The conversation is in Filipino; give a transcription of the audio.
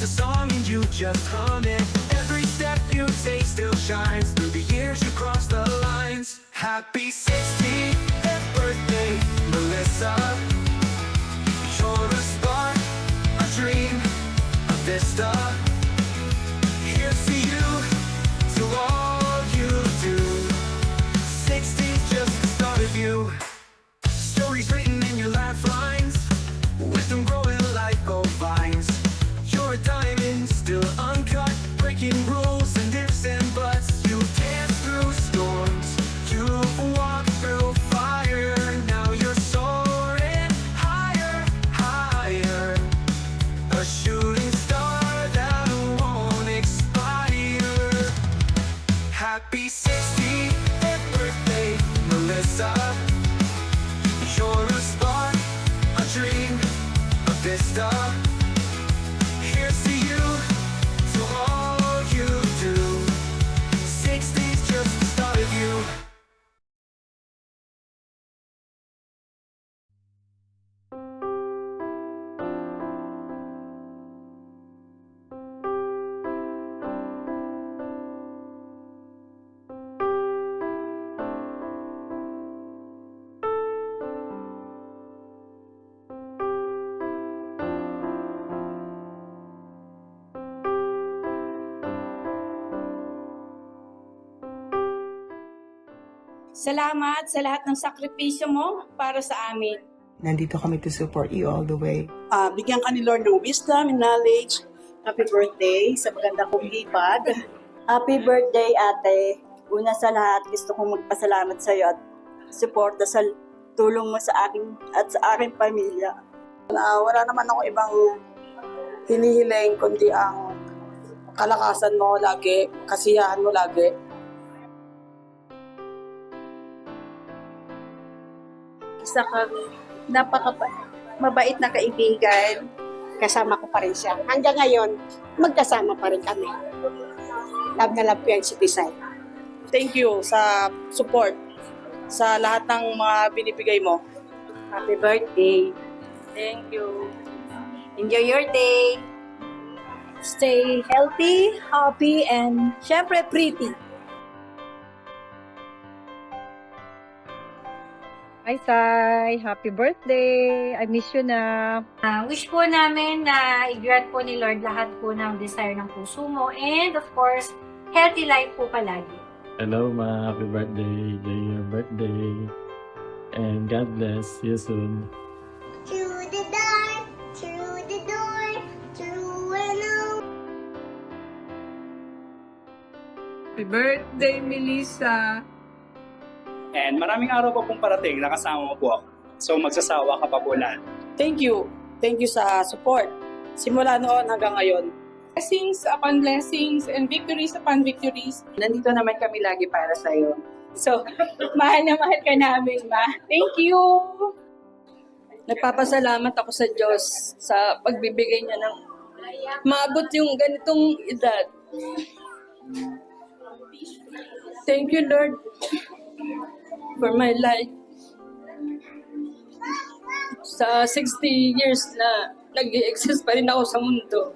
a song and you just hum it. Every step you take still shines. Through the years you cross the lines. Happy 60th birthday, Melissa. You're a spark, a dream, a vista. Here's to you, to all you do. 60's just the start of you. Stories written in your lifelines, wisdom growing like old vines. You're a diamond, still uncut, breaking rules and ifs and buts. You dance through storms, you've walked through fire. Now you're soaring higher, higher. A shooting star that won't expire. Happy 60th birthday, Melissa. You're a spark, a dream, a vista. Here's to you, to all you do. 60's just the start of you. Salamat sa lahat ng sakripisyo mo para sa amin. Nandito kami to support you all the way. Bigyan ka ni Lord ng wisdom and knowledge. Happy birthday sa maganda kong hipag. Happy birthday, ate. Una sa lahat, gusto kong magpasalamat sa iyo at suporta sa tulong mo sa akin at sa aking pamilya. Wala naman ako ibang hinihiling kundi ang kalakasan mo lagi, kasiyahan mo lagi. Isa kang mabait na kaibigan. Kasama ko pa rin siya. Hanggang ngayon, magkasama pa rin kami. Love na love ko yan si Tisay. Thank you sa support sa lahat ng mga binibigay mo. Happy birthday. Thank you. Enjoy your day. Stay healthy, happy, and syempre pretty. Hi, Sai! Happy birthday! I miss you na. Wish po namin na i-grant po ni Lord lahat po ng desire ng puso mo. And of course, healthy life po palagi. Hello, ma. Happy birthday. Enjoy your birthday. And God bless. See you soon. Through the dark, through the door, through and out. Happy birthday, Melissa! And maraming araw pa pong parating, nakasama mo po ako. So magsasawa ka pa po lahat. Thank you. Thank you sa support. Simula noon hanggang ngayon. Blessings upon blessings and victories upon victories. Nandito naman kami lagi para sa iyo. So, mahal na mahal ka namin, ma. Thank you! Nagpapasalamat ako sa Diyos sa pagbibigay niya ng maabot yung ganitong edad. Thank you, Lord, for my life. Sa 60 years na nag-exist pa rin ako sa mundo.